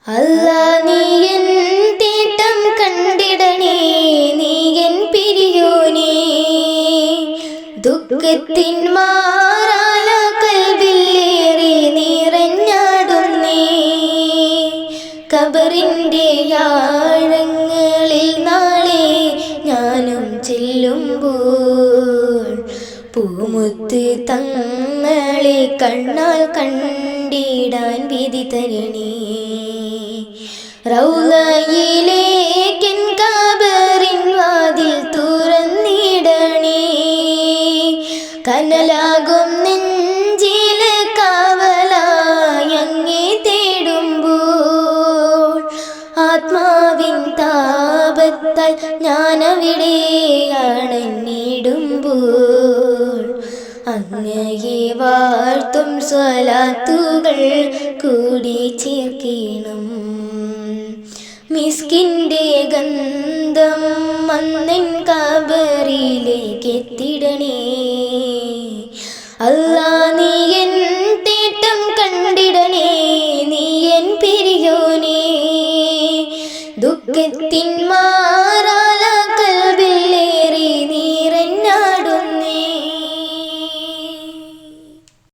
അല്ലാ നീയൻ തേട്ടം കണ്ടിടണേ, നീയൻ പിരിയോനേ. ദുഃഖത്തിൻ മാറാല കൽബിലേറെ നിറഞ്ഞാടുന്നേ. കബറിൻ്റെ ആഴങ്ങളിൽ നാളെ ഞാനും ചെല്ലുമ്പോൾ പൂമുത്ത് തങ്ങളെ കണ്ണാൽ കണ്ടിടാൻ വിധി തരണേ. റൗളയിലേക്കെൻ ഖബറിൻ വാതിൽ തുറന്നിടണേ. കനലാകും നെഞ്ചിലെ കാവലായി അങ്ങേ തേടുമ്പോൾ ആത്മാവിൻ താപത്താൽ ഞാനവിടെ അണഞ്ഞിടുമ്പോൾ അങ്ങയെ വാഴ്ത്തും സ്വലാത്തുകൾ കൂടി ചേർക്കണം. മിസ്കിൻ്റെ ഗന്ധം മന്നൻ കബറിലേക്ക് എത്തിടണേ. അല്ലാ